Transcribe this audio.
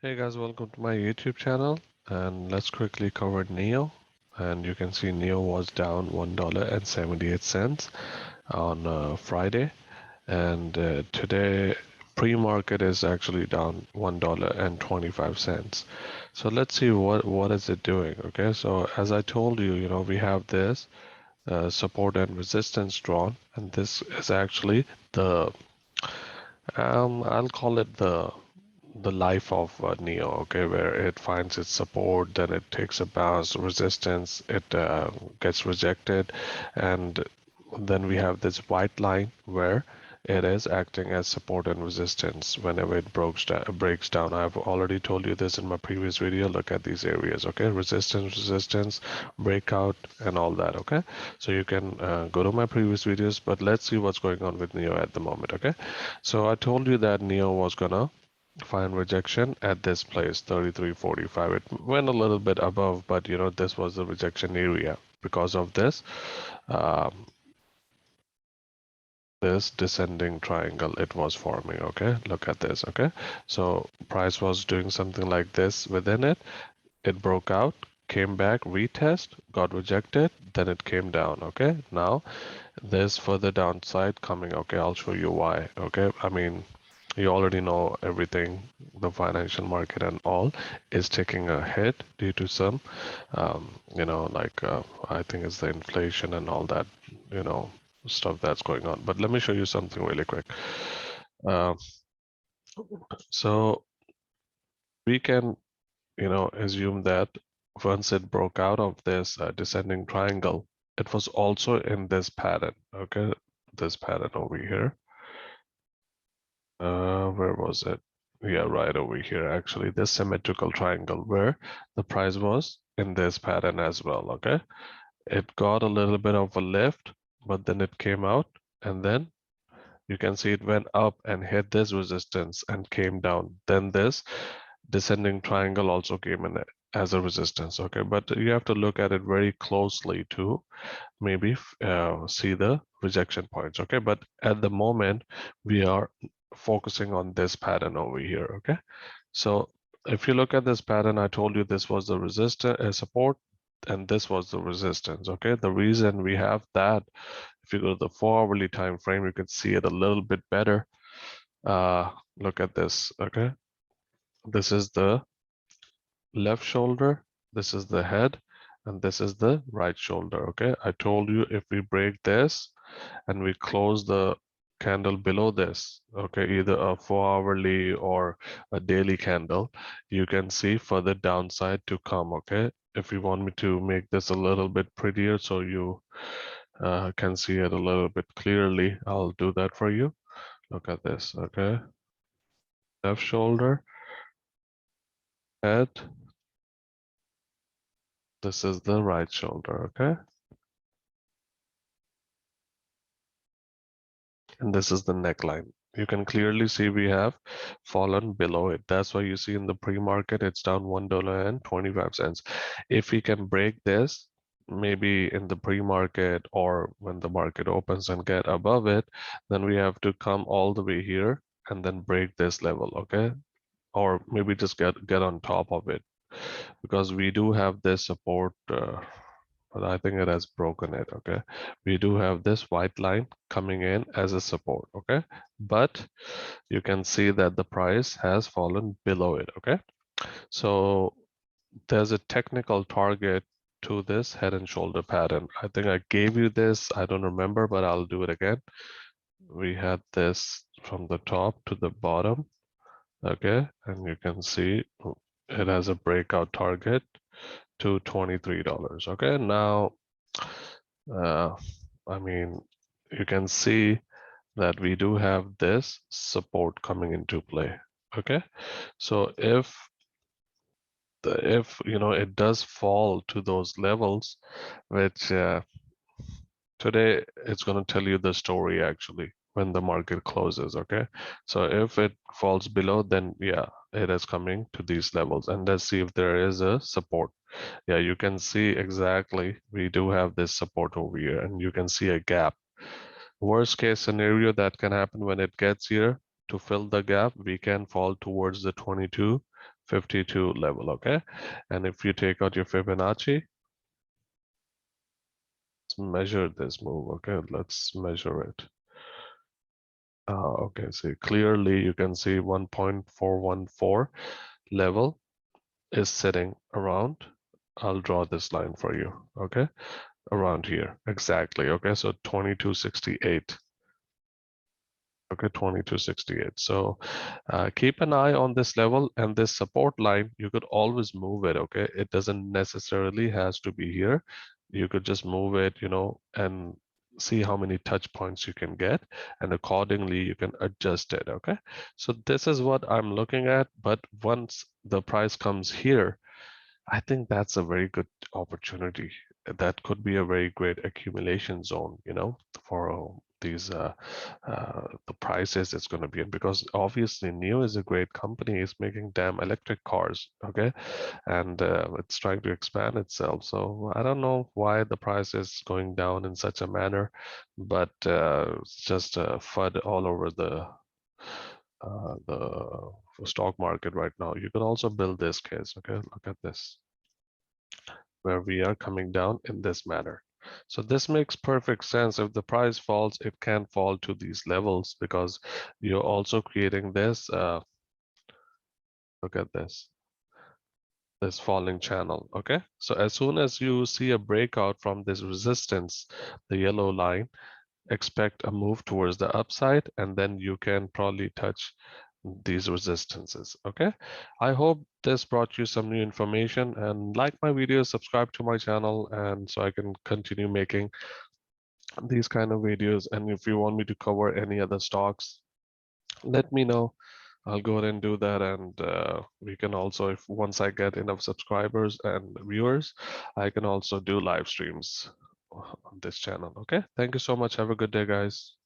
Hey guys, welcome to my YouTube channel, and let's quickly cover NIO. And you can see NIO was down $1.78 on Friday, and today pre-market is actually down $1.25. So let's see what is it doing. Okay, so as I told you, we have this support and resistance drawn, and this is actually the I'll call it the life of Neo, okay, where it finds its support, then it takes a bounce, resistance, it gets rejected, and then we have this white line where it is acting as support and resistance whenever it breaks down. I've already told you this in my previous video. Look at these areas, okay? Resistance, breakout, and all that, okay? So you can go to my previous videos, but let's see what's going on with Neo at the moment, okay? So I told you that Neo was gonna find rejection at this place, 33.45. It went a little bit above, but this was the rejection area. Because of this, um, this descending triangle it was forming. Okay, look at this. Okay, so price was doing something like this within it. It broke out, came back, retest, got rejected, then it came down. Okay, now there's further downside coming. Okay, I'll show you why. Okay, I mean, you already know everything. The financial market and all is taking a hit due to some like I think it's the inflation and all that, you know stuff that's going on. But let me show you something really quick. uh, so we can assume that once it broke out of this descending triangle, it was also in this pattern. Okay, this pattern over here. Where was it? Yeah, right over here. Actually, this symmetrical triangle where the price was in this pattern as well. Okay, it got a little bit of a lift, but then it came out, and then you can see it went up and hit this resistance and came down. Then this descending triangle also came in as a resistance. Okay, but you have to look at it very closely to maybe see the rejection points. Okay, but at the moment we are focusing on this pattern over here. Okay, so if you look at this pattern, I told you this was the resistance support, and this was the resistance. Okay, the reason we have that, if you go to the 4-hourly time frame, you can see it a little bit better. Look at this. Okay, this is the left shoulder, this is the head, and this is the right shoulder. Okay, I told you if we break this and we close the candle below this, okay, either a 4-hourly or a daily candle, you can see further downside to come. Okay, if you want me to make this a little bit prettier so you can see it a little bit clearly, I'll do that for you. Look at this. Okay, left shoulder, head, this is the right shoulder. Okay, and this is the neckline. You can clearly see we have fallen below it. That's why you see in the pre-market it's down $1.25. If we can break this, maybe in the pre-market or when the market opens and get above it, then we have to come all the way here and then break this level. Okay, or maybe just get on top of it, because we do have this support, but I think it has broken it. Okay, we do have this white line coming in as a support. Okay, but you can see that the price has fallen below it. Okay, so there's a technical target to this head and shoulder pattern. I think I gave you this, I don't remember, but I'll do it again. We had this from the top to the bottom. Okay, and you can see it has a breakout target to $23. Okay, now uh, I mean, you can see that we do have this support coming into play. Okay, so if it does fall to those levels, which today it's going to tell you the story actually when the market closes. Okay, so if it falls below, then yeah, it is coming to these levels, and let's see if there is a support. Yeah, you can see exactly we do have this support over here, and you can see a gap. Worst case scenario that can happen when it gets here, to fill the gap, we can fall towards the 22 52 level, okay? And if you take out your Fibonacci, let's measure this move, okay? Let's measure it. Okay, so clearly you can see 1.414 level is sitting around. I'll draw this line for you, okay? Around here, exactly, okay? So 2268. Okay, 2268. So keep an eye on this level and this support line. You could always move it. Okay, it doesn't necessarily has to be here. You could just move it, you know, and see how many touch points you can get, and accordingly you can adjust it. Okay, so this is what I'm looking at. But once the price comes here, I think that's a very good opportunity. That could be a very great accumulation zone, you know, for these the prices it's going to be in, because obviously NIO is a great company. It's making damn electric cars, okay, and it's trying to expand itself. So I don't know why the price is going down in such a manner, but it's just FUD all over the stock market right now. You can also build this case, okay? Look at this, where we are coming down in this manner. So this makes perfect sense. If the price falls, it can fall to these levels because you're also creating this. Look at this falling channel. Okay, so as soon as you see a breakout from this resistance, the yellow line, expect a move towards the upside, and then you can probably touch these resistances. Okay, I hope this brought you some new information, and like my videos, subscribe to my channel, and so I can continue making these kind of videos. And if you want me to cover any other stocks, let me know. I'll go ahead and do that, and we can also, if once I get enough subscribers and viewers, I can also do live streams on this channel. Okay, thank you so much. Have a good day, guys.